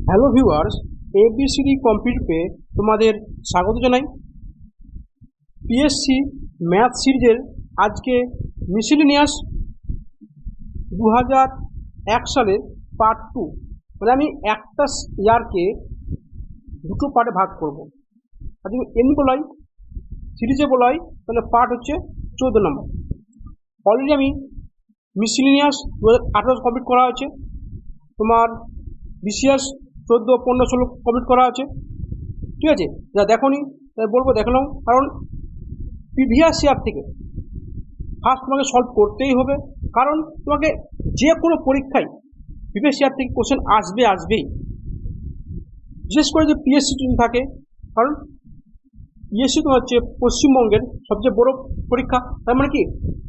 Hello viewers, ABCD কম্পিউটারে তোমাদের স্বাগত জানাই। পিএসসি ম্যাথ সিরিজের আজকে মিসেলেনিয়াস 2001 সালের পার্ট 2, মানে আমি একটা ইয়ারকে দুটো পার্টে ভাগ করব। আজকে এমনি বলাই সিরিজে বলাই, তাহলে পার্ট হচ্ছে 14 নম্বর। অলরেডি আমি মিসেলেনিয়াস 2018 কমপ্লিট করা হয়েছে, তোমার বিসিএস 14, 15, 16 কমপ্লিট করা আছে। ঠিক আছে, যা দেখো নি তাই বলবো দেখলাম, কারণ প্রিভিয়াস ইয়ার থেকে ফার্স্ট তোমাকে সলভ করতেই হবে, কারণ তোমাকে যে কোনো পরীক্ষায় প্রিভিয়াস ইয়ার থেকে কোশ্চেন আসবেই, বিশেষ করে যে পিএসসি থাকে, কারণ পিএসসি তো হচ্ছে পশ্চিমবঙ্গের সবচেয়ে বড় পরীক্ষা। তার মানে কি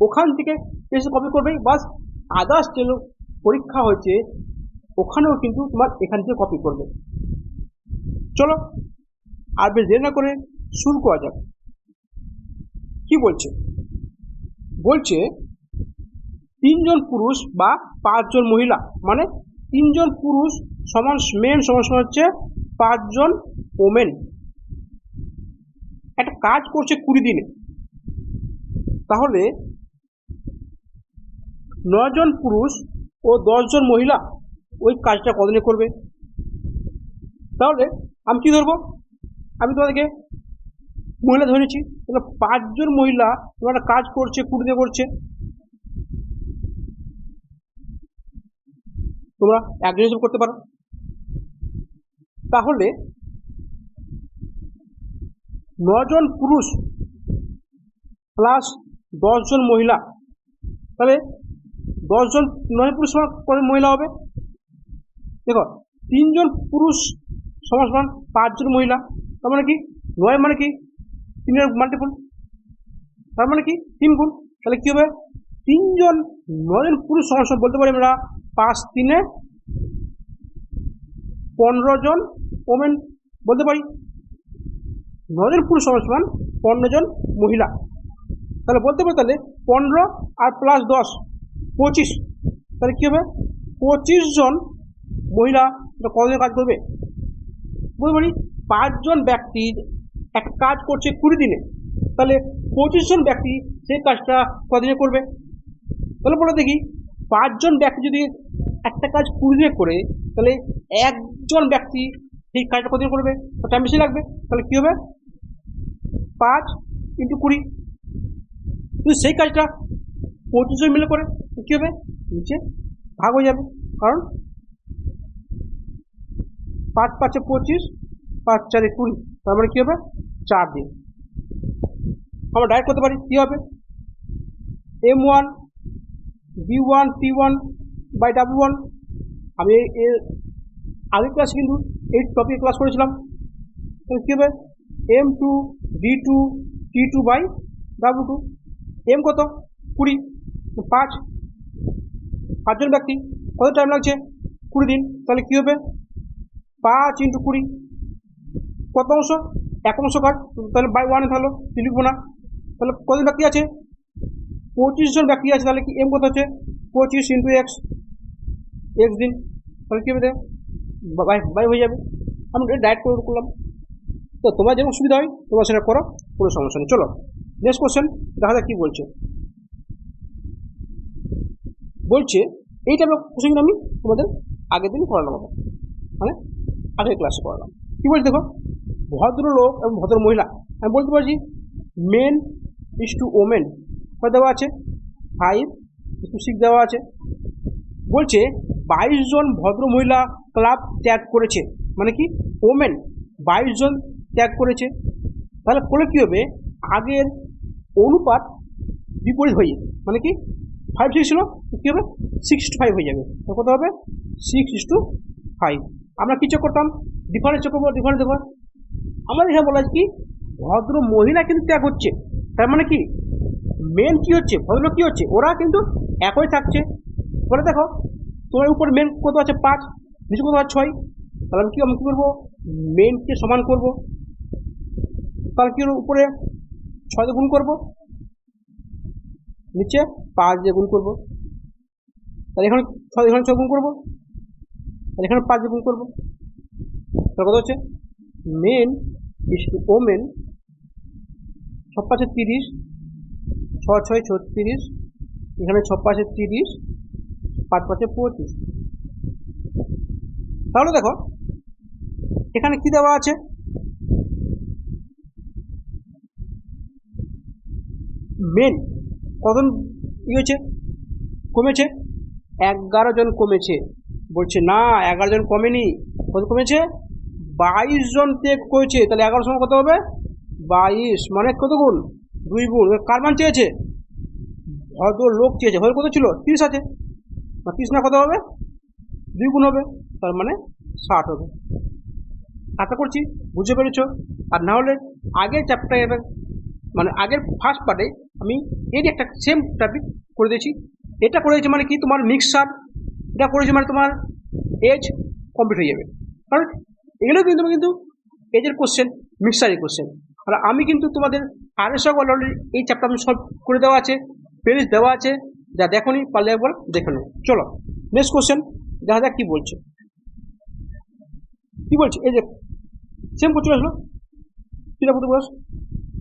ওখান থেকে পিএসসি কপি করবেই, বাস আদার্স যে পরীক্ষা হয়েছে ওখানেও কিন্তু তোমার এখান থেকে কপি করবে। চলো আর বেশ দেরি না করে শুরু করা যাক। কি বলছে? বলছে 3 জন পুরুষ বা 5 জন মহিলা, মানে 3 জন পুরুষ সমান মেন সমান হচ্ছে 5 জন ওমেন, একটা কাজ করছে 20 দিনে। তাহলে 9 জন পুরুষ ও 10 জন মহিলা ওই কাজটা কতদিনে করবে? তাহলে আমি কি ধরবো? আমি তোমাদেরকে মহিলা ধরেছি, তাহলে 5 জন মহিলা তোমার একটা কাজ করছে 20 দিনে করছে। তোমরা একজন হিসেবে করতে পারো। তাহলে 9 জন পুরুষ প্লাস 10 জন মহিলা, তাহলে 10 জন 9 পুরুষ সমান কত মহিলা হবে? দেখো 3 জন পুরুষ সমান সমান 5 জন মহিলা, তার মানে কি 9 মানে কি 3 এর মাল্টিপল, তার মানে কি 3 গুণ। তাহলে কি হবে? 3 জন 9 জন পুরুষ সমান সমান বলতে পারি আমরা 5 3 15 জন ওমেন বলতে পারি। 9 জন পুরুষ সমান সমান 15 জন মহিলা, তাহলে বলতে পারি তাহলে 15 আর প্লাস 10 25, তাহলে কি হবে? 25 জন মহিলা কতদিন কাজ করবে? বলতে পারি 5 জন ব্যক্তি একটা কাজ করছে 20 দিনে, তাহলে 25 জন ব্যক্তি সেই কাজটা কতদিনে করবে? তাহলে বলে দেখি 5 জন ব্যক্তি যদি একটা কাজ 20 দিনে করে, তাহলে একজন ব্যক্তি সেই কাজটা কতদিন করবে? টাইম বেশি লাগবে। তাহলে কি হবে? 5 × 20, যদি সেই কাজটা 25 জন মিলে করে কি হবে? নিচে ভাগ হয়ে যাবে, কারণ 5 5 25, 5 4 20, তার মানে কি হবে? 4 দিন। আমরা ডাইরেক্ট করতে পারি। কি হবে? M1 B1 P1 by W1। আমি এর আগের ক্লাস কিন্তু এই টপিক ক্লাস করেছিলাম। তাহলে কি হবে? M2 D2 T2 by W2। M কত? 20, 5 জন ব্যক্তি, কত টাইম লাগছে? 20 দিন। তাহলে কি হবে? 5 × 20, কত অংশ? 1 অংশ কাট, তাহলে বাই 1 থাকলো, লিখবো না। তাহলে কতজন ব্যক্তি আছে? 25 জন ব্যক্তি আছে। তাহলে কি M কত হচ্ছে? 25 × x দিন। তাহলে কি হবে? বাই হয়ে যাবে। আমি ডাইরেক্ট করলাম। তো তোমার যেমন সুবিধা হয় তোমরা সেটা করো, কোনো সমস্যা নেই। চলো নেক্সট কোশ্চেন দেখা যাক কি বলছে। বলছে এই টাইপের কোশ্চেন আমি তোমাদের আগের দিন করালাম, মানে আগের ক্লাসে করালাম। কি বলছে দেখো, ভদ্রলোক এবং ভদ্র মহিলা, আমি বলতে পারছি মেন ইস টু ওমেন দেওয়া আছে, 5:6 দেওয়া আছে। বলছে 22 জন ভদ্র মহিলা ক্লাব ত্যাগ করেছে, মানে কি ওমেন 22 জন ত্যাগ করেছে। তাহলে পরে কি হবে? আগের অনুপাত বিপরীত হয়ে যাবে, মানে কি 5 6 ছিল, কি হবে? 6:5 হয়ে যাবে। কত হবে? 6:5। আমরা কি চেক করতাম? ডিফারেন্স চেক করবো। ডিফারেন্স দেখো, আমাদের এখানে বলা আছে কি ভদ্র মহিলা কিন্তু ত্যাগ হচ্ছে, তার মানে কি মেন কি হচ্ছে, ভদ্রলোক কি হচ্ছে, ওরা কিন্তু একই থাকছে। বলে দেখো তোমার উপর মেন কত আছে? 5, নিচে কত আছে? 6। তাহলে আমি কি করবো? মেনকে সমান করব। তাহলে কি উপরে 6 দিয়ে গুণ করবো, নিচে 5 দিয়ে গুণ করবো। তাহলে এখানে 6 গুণ করবো, তাহলে এখানে 5 দিয়ে গুণ করবো। তাহলে কত হচ্ছে মেন ইস টু ওমেন, 6×5 30, 6×6 36, এখানে 6×5 30, 5×5 25। তাহলে দেখো এখানে কি দেওয়া আছে, মেন কতজন হয়েছে, কমেছে, 11 জন কমেছে। বলছে না 11 জন কমেনি, কত কমেছে 22 জন থেকে কমেছে। তাহলে 11 সময় কত হবে 22, মানে কত গুণ 2 গুণ। কার মান চেয়েছে, ভদ্র লোক চেয়েছে, ভদ্র কত ছিল 30 আছে, 30 না কত হবে 2 গুণ হবে, তার মানে 60 হবে। আশা করছি বুঝতে পেরেছ। আর না হলে আগের চ্যাপ্টারে মানে আগের ফার্স্ট পার্টে আমি এর একটা সেম টপিক করে দিয়েছি। এটা করে দিয়েছি মানে কি তোমার মিক্সার, এটা করেছি মানে তোমার এজ কমপ্লিট হয়ে যাবে। কারণ এগুলো কিন্তু এজের কোশ্চেন, মিক্সারের কোশ্চেন। আর আমি কিন্তু তোমাদের আরএসও অলরেডি এই চ্যাপ্টার আমি সলভ করে দেওয়া আছে, প্লেলিস্ট দেওয়া আছে, যা দেখোনি পারলে একবার দেখে নেব। চলো নেক্সট কোশ্চেন দেখা যাক কি বলছে। কি বলছে এই যে সেম কোশ্চেন আসলো, সেটা বলতে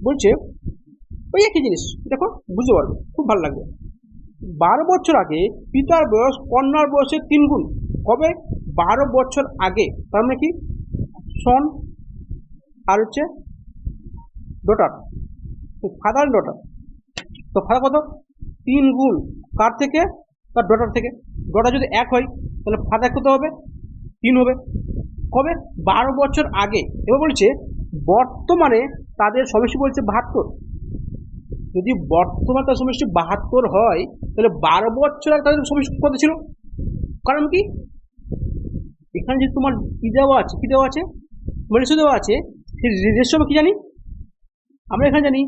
বলছে ওই একই জিনিস, দেখো বুঝতে পারবে, খুব ভালো লাগবে। 12 বছর আগে পিতার বয়স কন্যার বয়সের 3 গুণ। কবে 12 বছর আগে, তার মানে কি সন আর হচ্ছে ডটার, ফাদার ডটার। তো ফাদার কত 3 গুণ, কার থেকে তার ডটার থেকে। ডটার যদি 1 হয় তাহলে ফাদার কত হবে 3 হবে। কবে 12 বছর আগে। এবার বলছে বর্তমানে তাদের সমষ্টি বলছে 72। যদি বর্তমানে তার সমষ্টি 72 হয় তাহলে 12 বছর আগে তাদের সমষ্টি কত ছিল, কারণ কি এখানে যদি তোমার কি দেওয়া আছে, কি দেওয়া আছে রেশিও দেওয়া আছে, সেই রেশিও আমরা কি জানি, আমরা এখানে জানি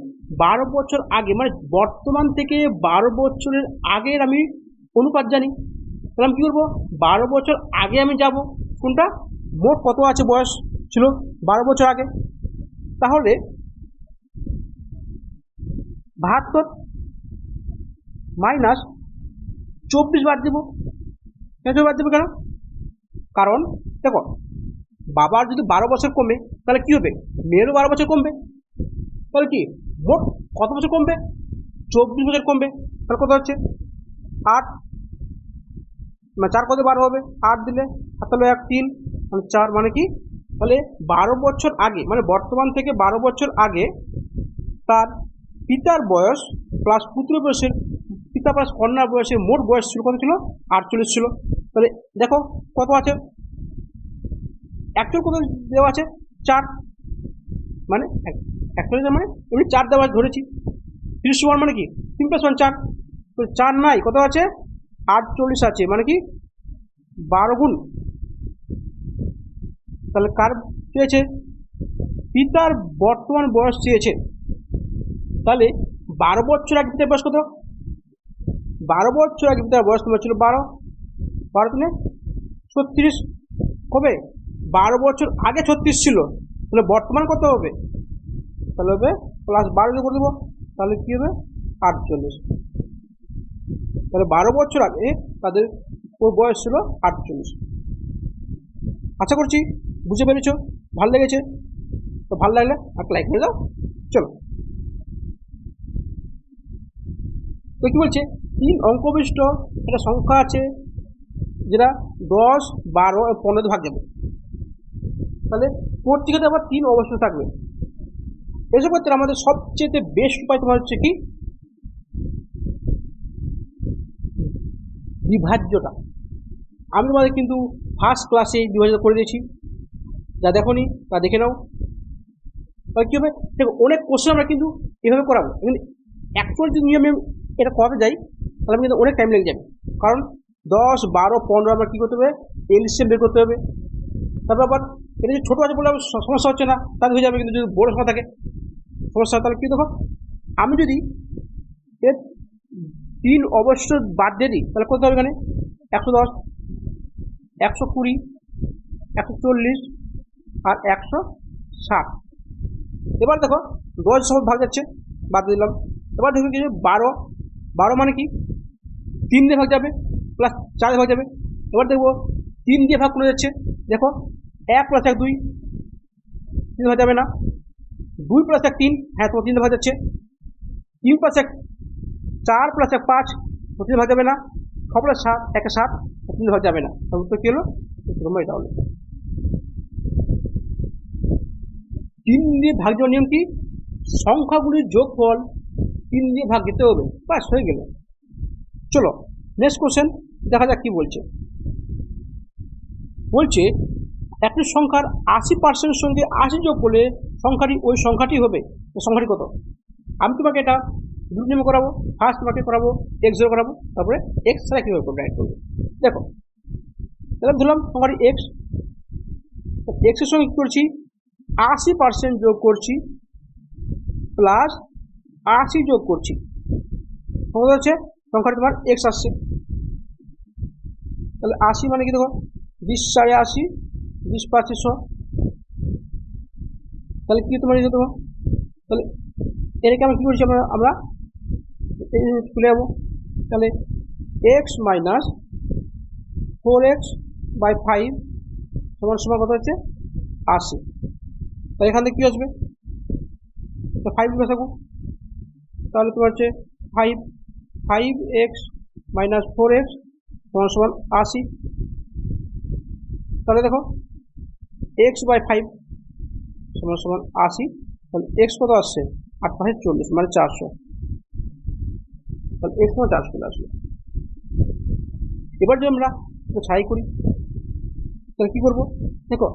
12 বছর আগে, মানে বর্তমান থেকে 12 বছরের আগের আমি অনুপাত জানি। তাহলে আমি কি করবো 12 বছর আগে আমি যাব, কোনটা মোট কত আছে বয়স ছিল 12 বছর আগে, তাহলে 72 মাইনাস 24 বাদ দেবো। কেন বাদ দেবো, কেন, কারণ দেখো বাবার যদি 12 বছর কমে তাহলে কি হবে মেয়েরও 12 বছর কমবে, তাহলে কি মোট কত বছর কমবে 24 বছর কমবে। তাহলে কত হচ্ছে 8, মানে 4 কত 12 হবে, 8 দিলে 7 হলো 1 3, মানে 4, মানে কি তাহলে 12 বছর আগে, মানে বর্তমান থেকে 12 বছর আগে তার পিতার বয়স প্লাস পুত্র বয়সের, পিতা প্লাস কন্যার বয়সের মোট বয়স ছিল কত ছিল 48 ছিল। তাহলে দেখো কত আছে, অ্যাকচুয়াল কত দেওয়া আছে 4, মানে অ্যাকচুয়ালি মানে এমনি 4 দেওয়া ধরেছি, 30 মানে কি 3 + 1 4, তো 4 নাই কত আছে 48 আছে, মানে কি 12 গুণ। তাহলে কার চেয়েছে, পিতার বর্তমান বয়স চেয়েছে। তাহলে 12 বছর আগে পিতার বয়স কত, 12 বছর আগে পিতার বয়স তোমার ছিল 12, 12 3 36। কবে 12 বছর আগে 36 ছিল, তাহলে বর্তমান কত হবে, তাহলে হবে প্লাস 12 করে দেবো, তাহলে কি হবে 48। তাহলে 12 বছর আগে তাদের ওর বয়স ছিল 48। আশা করছি বুঝতে পেরেছ, ভালো লেগেছে, তো ভালো লাগলে একটা লাইক করে দাও। চলো তো কি বলছে 3 অঙ্ক বিশিষ্ট একটা সংখ্যা আছে যেটা 10 12 15 ভাগ যাবে, তাহলে প্রত্যেকটা আবার 3 অবশ্যই থাকবে। এসব ক্ষেত্রে আমাদের সবচেয়ে বেস্ট উপায় তোমার হচ্ছে কি বিভাজ্যটা। আমি তোমাদের কিন্তু ফার্স্ট ক্লাসে বিভাজ্য করে দিয়েছি, যা দেখোনি তা দেখে নাও। তাহলে কী হবে দেখো অনেক কোশ্চেন আমরা কিন্তু এভাবে করাবো, কিন্তু অ্যাকচুয়াল যদি নিয়মে এটা করাতে যাই তাহলে আমি কিন্তু অনেক টাইম লেগে যাবে, কারণ 10 12 15 আমরা কী করতে হবে এলসিএম বের করতে হবে। তারপর আবার এটা যদি ছোটো আছে বলে সমস্যা হচ্ছে না তাহলে হয়ে যাবে, কিন্তু যদি বড় সমস্যা থাকে সমস্যা, তাহলে কী দেখো আমি যদি এর 3 অবশ্য বাদ দিয়ে দিই তাহলে কত হবে এখানে 110 120 140 আর 160। এবার দেখো 10 সব ভাগ যাচ্ছে, বাদ দিলাম। এবার দেখো কি 12 12 মানে কি 3 দিয়ে ভাগ যাবে প্লাস 4 দিয়ে ভাগ যাবে। এবার দেখবো 3 দিয়ে ভাগ করে যাচ্ছে, দেখো 1 + 1 2, 3 ভাগ যাবে না। 2 + 1 3, হ্যাঁ তোমার 3 ভাগ যাচ্ছে। 3 + 1 4 + 1 5, 3 ভাগ যাবে না। 6 + 7 1 7, 3 ভাগ যাবে না। তাহলে উত্তর কি হলো? তোমরা এটা হলো 3 দিয়ে ভাগ দেওয়ার নিয়ম কি? সংখ্যাগুলির যোগফল 3 দিয়ে ভাগ দিতে হবে, বাস হয়ে গেল। চলো নেক্সট কোশ্চেন দেখা যাক কি বলছে। বলছে একটি সংখ্যার 80% সঙ্গে 80 যোগ করলে সংখ্যাটি ওই সংখ্যাটি হবে। সংখ্যাটি কত? আমি তোমাকে এটা দুটো নিয়মে করাবো। ফার্স্ট তোমাকে করাবো x0 করাবো, তারপরে x ছাড়া কীভাবে করবো রাইট করবো। দেখো তাহলে ধরলাম সংখ্যাটি x, x এর সঙ্গে কী করছি? 80% যোগ করছি প্লাস 80 যোগ করছি, হচ্ছে সংখ্যাটি তোমার x আসছে। তাহলে 80 মানে কি দেখো 20 × 80, 20 × 5 = 100। তাহলে কি তোমার যেতে হবে? তাহলে এটাকে আমরা কী করছি? আমরা তুলে যাবো। তাহলে x - 4x/5 সমান কত হচ্ছে? 80। তাহলে এখান থেকে কী আসবে? 5 লিখে থাকবো। তাহলে তোমার হচ্ছে 5x - 4x সমান 80। তাহলে দেখো x/5 সমান 80। তাহলে x কত আসছে? 8 × 5 = 40, মানে 400। তাহলে x মানে 400 চলে আসলো। এবার যদি আমরা ছাই করি তাহলে কী করবো? দেখো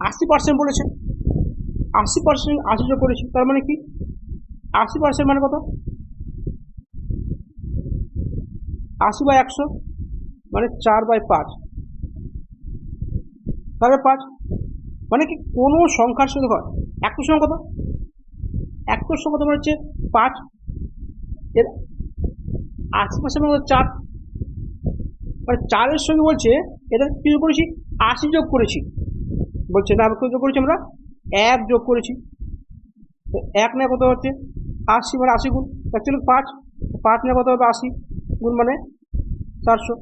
80% বলেছে, 80% 80 যোগ করেছি, তার মানে কি 80% মানে কত? 80/100 মানে 4/5, তাহলে 5 মানে কি কোনো সংখ্যার সঙ্গে হয় 100 সঙ্গে কত? 100 সঙ্গে তোমার হচ্ছে 5, এর 80% মানে 4, মানে 4-এর সঙ্গে বলছে এটা কি যোগ করেছি? 80 যোগ করেছি। বলছে না যোগ করেছি আমরা 1 যোগ করেছি। তো 1 নিয়ে কত হচ্ছে? 80, মানে 80 গুণ অ্যাকচুয়ালি 5 নিয়ে কত হবে? 80 গুণ মানে 400।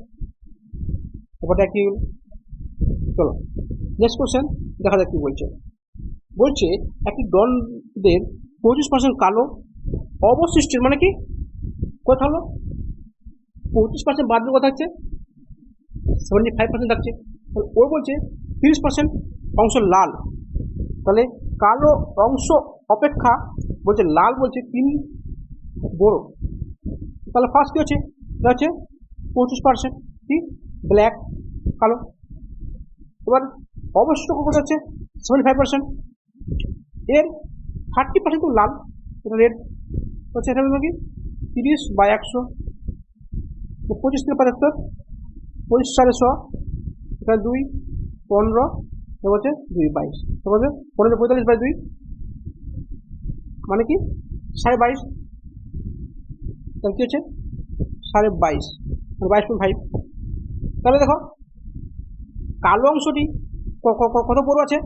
ব্যাপারটা কি হলো? চলো নেক্সট কোশ্চেন দেখা যাক কি বলছে। বলছে একটি দণ্ডের 25% কালো অবশিষ্টের, মানে কি কথা হলো 25% বাদ দিয়ে কথা হচ্ছে 75% থাকছে। ওর বলছে 30% অংশ লাল। তাহলে কালো অংশ অপেক্ষা বলছে লাল বলছে 3 বড়। তাহলে ফার্স্ট কী হচ্ছে? এটা হচ্ছে 25% কি ব্ল্যাক, কালো। এবার অবশিষ্ট কত হচ্ছে? 75%। এর 30% তো লাল, এটা রেড হচ্ছে। এটা কি 30/100, 25 × 75, 25 × 100, এটা 2 15, এটা হচ্ছে 2 22, এটা হচ্ছে 15 45/2 মানে কি 22.5। তাহলে কি হচ্ছে 22.5, মানে 22.5। তাহলে দেখো কালো অংশটি কত বড় আছে?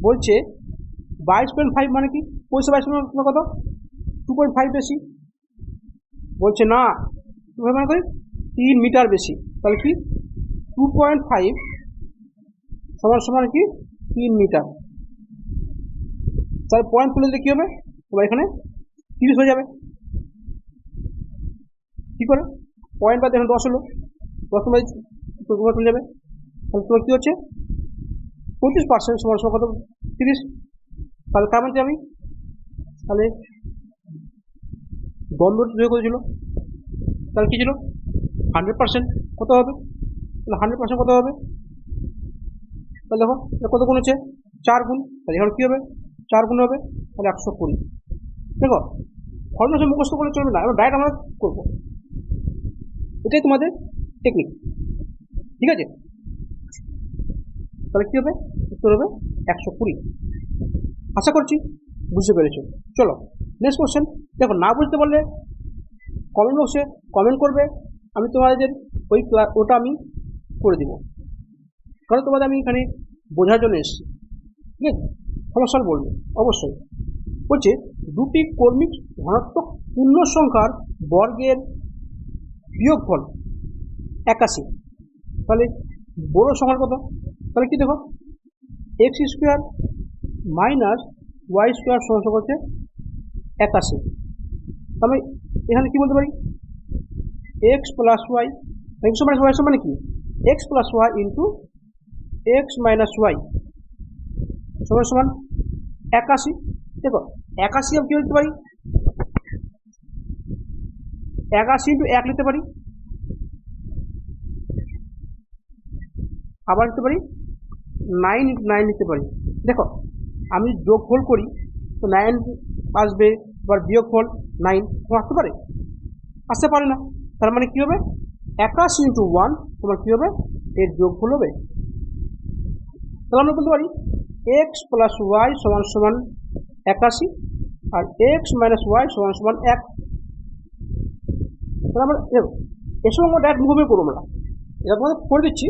বলছে 22.5, মানে কি 22 কত? 2.5 বেশি। বলছে না 2.5 মানে করি 3 মিটার বেশি। তাহলে কি 2.5 সমান কি 3 মিটার। তাহলে পয়েন্ট তুলে দিলে কী হবে? তোমার এখানে 30 হয়ে যাবে। কী করে? পয়েন্ট বাদ এখন 10 হলো, 10 তোমার চলে যাবে। তাহলে তোমার কী হচ্ছে? 25% সমান কত? 30। তাহলে তার মানে আমি তাহলে দ্বন্দ্ব তৈরি করেছিল, তাহলে কী ছিল? 100% কত হবে? তাহলে 100% কত হবে? তাহলে দেখো কত গুণ হচ্ছে? 4 গুণ। তাহলে এখন কী হবে? 4 গুণ হবে, তাহলে 120। দেখো ফর্মুলা মুখস্থ করলে চলবে না, এবার ডাইরেক্ট আমরা করবো। এটাই তোমাদের টেকনিক, ঠিক আছে? তাহলে কী হবে? উত্তর হবে 120। আশা করছি বুঝতে পেরেছো। চলো নেক্সট কোশ্চেন। দেখো না বুঝতে পারলে কমেন্ট বক্সে কমেন্ট করবে, আমি তোমাদের ওটা আমি করে দিব, কারণ তোমাদের আমি এখানে বোঝার জন্য এসেছি, ঠিক আছে? সমস্যা বলবে অবশ্যই। বলছে দুটি কর্মিক ধনাত্মক পূর্ণ সংখ্যার বর্গের বিয়োগফল 81। তাহলে বড় সংখ্যার কত? তাহলে কি দেখো x square minus y square সমান হচ্ছে 81। আমি এখানে কি বলতে পারি x plus y, x minus y সমান কি x plus y into x minus y সমান সমান 81। দেখো 81 আমি কি লিখতে পারি 81 ইন্টু 1 লিখতে পারি, আবার লিখতে পারি 9 ইন্টু 9 লিখতে পারি। দেখো আমি যোগফল করি তো 9 আসবে, আবার বিয়োগফল 9 আসতে পারে, আসতে পারে না। তার মানে কি হবে 81 ইন্টু 1 তোমার কি হবে এর যোগফল হবে। তাহলে আমরা বলতে পারি এক্স প্লাস ওয়াই সমান সমান 81 আর এক্স মাইনাস ওয়াই সমান সমান 1। তাহলে আমরা এর সঙ্গে আমরা ডাইরেক্ট মুখোমুখি করবো, আমরা এটা তোমাদের করে দিচ্ছি,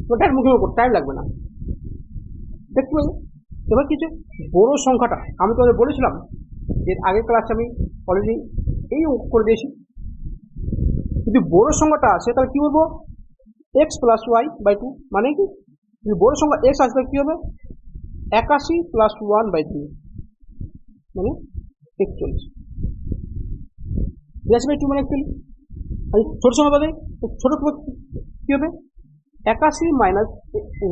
ডাইরেক্ট মুখোমুখি করতে টাইম লাগবে না। দেখতে পাবো এবার কিছু বড় সংখ্যাটা আমি তোমাদের বলেছিলাম এর আগের ক্লাসে আমি অলরেডি এই করে দিয়েছি। যদি বড় সংখ্যাটা আসে তাহলে কি বলবো এক্স প্লাস ওয়াই বাই 2, মানে কি যদি বড় সংখ্যা এক্স আসবে কি হবে 81 প্লাস 1/2 মানে 41 বাই 2 মানে 41। আর ছোট সংখ্যা বাদে ছোট কি হবে 81 মাইনাস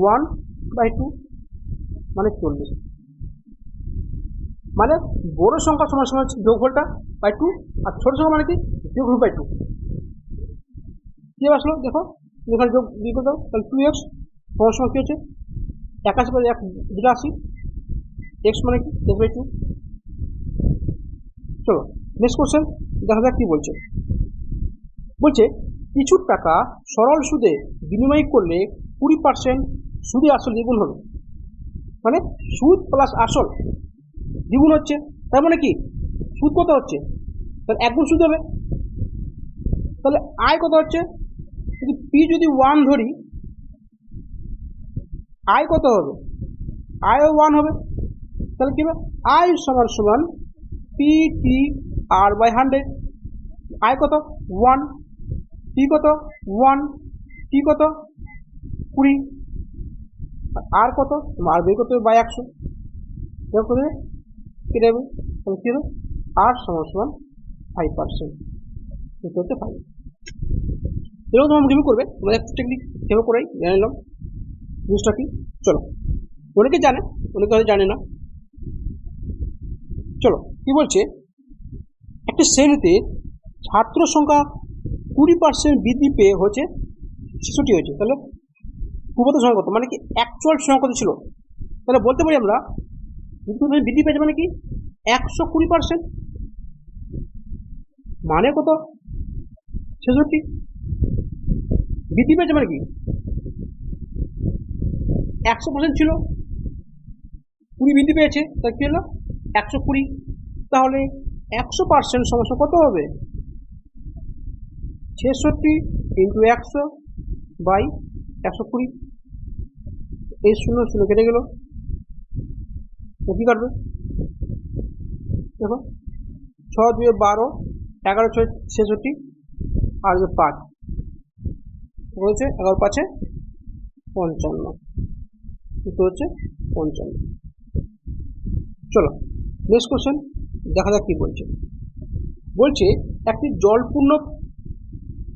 1/2 মানে 40। মানে বড় সংখ্যা সমান সমান যোগফলটা বাই 2 আর ছোট সংখ্যা মানে কি যোগফল বাই 2। কি আসলো দেখো এখানে যোগ দিয়ে দাও তাহলে 2x সমান সমান কি হচ্ছে 81 বাই 1 82, x মানে কি x বাই 2। চলো নেক্সট কোশ্চেন দেখা যাক কি বলছে। বলছে কিছু টাকা সরল সুদে বিনিময় করলে 20% সুদে আসল দ্বিগুণ হবে, মানে সুদ প্লাস আসল দ্বিগুণ হচ্ছে। তার মানে কি সুদ কত হচ্ছে তাহলে 1 গুণ সুদ হবে। তাহলে আয় কত হচ্ছে যদি পি যদি 1 ধরি আয় কত হবে আয়ও 1 হবে। তাহলে কি হবে আয় সমান সমান পি টি আর বাই 100। আয় কত 1, পি কত 1, টি কত 20 আর কত আর বের করতে হবে বাই 100 করে কেটে যাবে। তাহলে কি হবে আর সমান সমান 5%, এটা হচ্ছে 5। এরকম তোমার রিভিউ করবে তোমাদের টেকনিক সেভাবে করেই জেনে নিলাম জিনিসটা কি। চলো অনেকে জানে অনেকে হয়তো জানে না। চলো কি বলছে একটা শ্রেণীতে ছাত্র সংখ্যা 20% বৃদ্ধি পেয়ে হচ্ছে 66 হয়েছে। তাহলে পূর্বত সংখ্যা কত মানে কি অ্যাকচুয়াল সংখ্যা কত ছিল, তাহলে বলতে পারি আমরা বৃদ্ধি পেয়েছে মানে কি 120%, মানে কত 66 বৃদ্ধি পেয়েছে মানে কি 100% ছিল 20 বৃদ্ধি পেয়েছে তাহলে কি হলো 120। তাহলে 100% সমস্যা কত হবে 66 ইন্টু 100 বাই 120। এই 0 0 কেটে গেল, কি কাটবে দেখো 6 2 12 11 6 66 আর 5 হচ্ছে 11 5 55, এটা হচ্ছে 55। চলো নেক্সট কোশ্চেন দেখা যাক কি বলছে। বলছে একটি জলপূর্ণ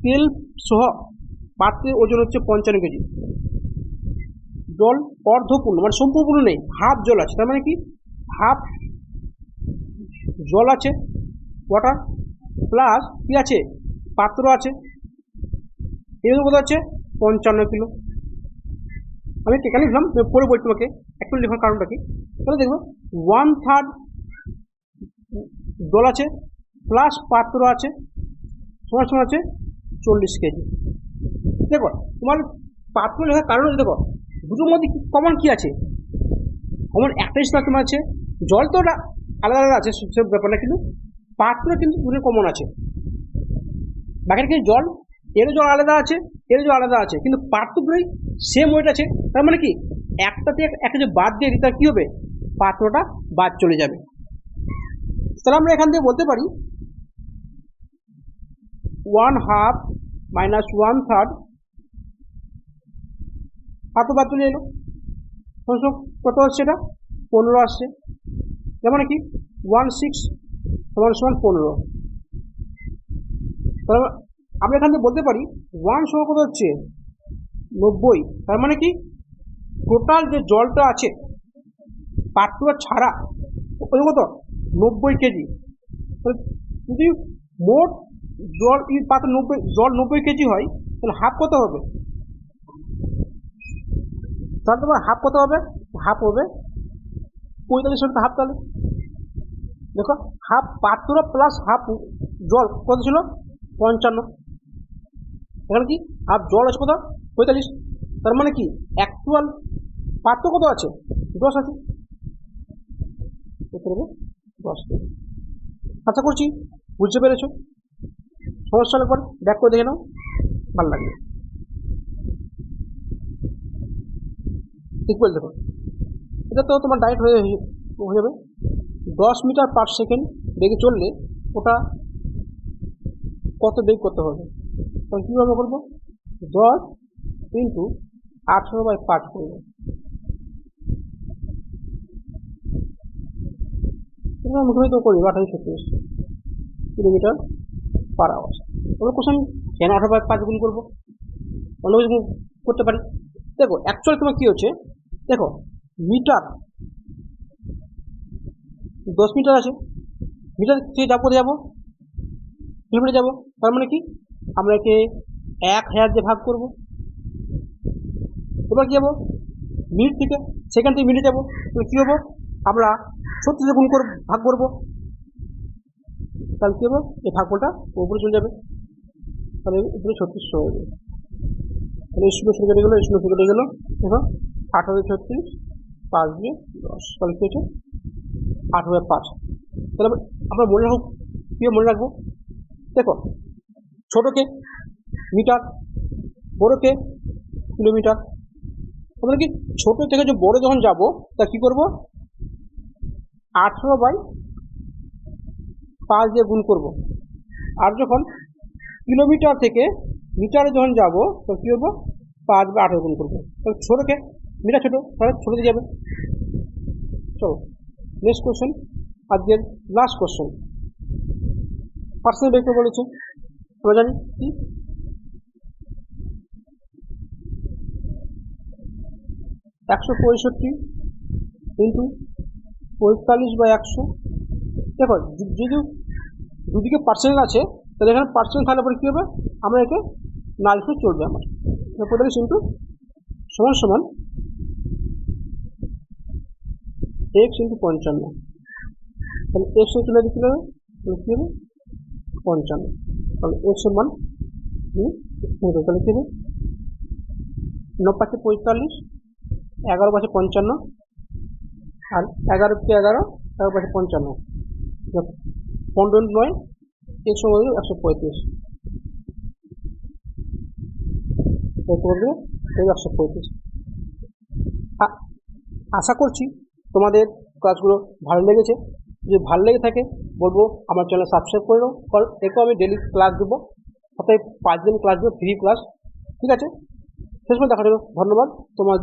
তেল সহ পাত্রের ওজন হচ্ছে 55 কেজি। জল অর্ধপূর্ণ মানে সম্পূর্ণ নেই, হাফ জল আছে। তার মানে কি হাফ জল আছে ওয়াটার প্লাস কি আছে পাত্র আছে, এর কত আছে 55 কিলো। আমি কেন লিখলাম পরে বলছি তোমাকে একটু লেখার কারণটা কি। তাহলে দেখবো 1/3 জল আছে প্লাস পাত্র আছে সমান সমান আছে 40 কেজি। দেখো তোমার পাত্র লেখার কারণ হচ্ছে দেখো দুটোর মধ্যে কমন কি আছে, কমন একটা জিনিস তোমার আছে জল তো আলাদা আলাদা আছে সব ব্যাপার না, কিন্তু পাত্র কিন্তু দুটো কমন আছে। বাকিটা কিন্তু জল এর জল আলাদা আছে এর জল আলাদা আছে কিন্তু পাত্র দুটোই সেম ওয়েট আছে। তার মানে কি একটাতে একটা যে বাদ দিয়ে দিই তার কি হবে পাত্রটা বাদ চলে যাবে। তাহলে আমরা এখান থেকে বলতে পারি 1/2 মাইনাস 1/3 পাত্র বাদ চলে এলো। কত আসছে, এটা 15 আসছে। যেমন কি 16 সমান 15। তাহলে আমরা এখান থেকে বলতে পারি 1 সমান কত হচ্ছে 90। তার মানে কি টোটাল যে জলটা আছে পাত্র ছাড়া ওই কত 90 কেজি। যদি মোট জল পাত্র 90 কেজি হয়, তাহলে হাফ কত হবে? তাহলে তোমার হাফ কত হবে? হাফ হবে 45 হাফ। তাহলে দেখো হাফ পাত্র প্লাস হাফ জল কত ছিল 55। এখানে কি হাফ জল আছে কত 45। তার মানে কি অ্যাকচুয়াল পাত্র কত আছে 10 আছে। 10। আশা করছি বুঝতে পেরেছো। সমস্যা হলে পরে ব্যাক করে দেখে নাও, ভালো লাগবে। ইকুয়াল দেখো, এটা তো তোমার ডাইরেক্ট হয়ে যাবে। 10 মিটার পার সেকেন্ড বেগে চললে ওটা কত বেগ করতে হবে? তখন কীভাবে করবো? 10 ইন্টু 18/5 করবো। মুখে তো করি 28-36 কিলোমিটার পার আওয়ার। তবে কোশ্চেন কেন 18/5 গুণ করবো? অন্য কিছু করতে পারি। দেখো অ্যাকচুয়ালি তোমার কী হচ্ছে, দেখো মিটার 10 মিটার আছে, মিটার থেকে যাবো কোথায় যাবো? কিলোমিটার যাবো। তার মানে কি আমরা একে 1000 দিয়ে ভাগ করবো। এবার কি যাবো মিনিট থেকে, সেখান থেকে মিনিট যাবো। তাহলে কী হবো? আমরা 36 গুণ করে ভাগ করবো। তাহলে কী হবো? এই ভাগফলটা উপরে চলে যাবে। তাহলে উপরে 36 হয়ে যাবে। তাহলে 0 কেটে গেলো, 0 কেটে গেলো। দেখো 18-36 5 দিয়ে 10। তাহলে কী হচ্ছে 8/5। তাহলে আমরা মনে রাখবো, কী মনে রাখবো? দেখো ছোটোকে মিটার, বড়োকে কিলোমিটার। আমরা কি ছোটো থেকে যে বড়ো যখন যাবো তা কী করবো? 18/5 দিয়ে গুণ করবো। আর যখন কিলোমিটার থেকে মিটারে যখন যাবো তো কী করবো? 5/18 গুণ করবো। তাহলে ছোটোকে মিটার ছোটো, তাহলে ছোটো দিয়ে যাবে। চলো নেক্সট কোশ্চেন, আজকের লাস্ট কোশ্চেন। পার্সেন্ট বের করে বলেছে, আমরা জানি কি 165 ইন্টু 45/100। দেখো যদি দুদিকে পার্সেন্ট আছে তাহলে এখানে পার্সেন্ট থাকলে পরে কী হবে? আমরা একে না লিখে চলবে। আমার 45 ইন্টু সমান x ইন্টু 55। তাহলে x এ তুলে দিতে হবে, তাহলে কী হবে 55। তাহলে x এর মান তাহলে কী হবে 9 × 5 = 45, 11 × 5 = 55, আর 11 × 11 11 × 5 = 55। 15 × 9 x সমান 135। করবে 135। আশা করছি তোমাদের ক্লাসগুলো ভালো লেগেছে। যদি ভালো লেগে থাকে বলবো আমার চ্যানেল সাবস্ক্রাইব করে নাও, কারণ একেও আমি ডেলি ক্লাস দেবো, সপ্তাহে 5 দিন ক্লাস দেবো, ফ্রি ক্লাস। ঠিক আছে, শেষ পর্যন্ত দেখার জন্য ধন্যবাদ তোমাদের।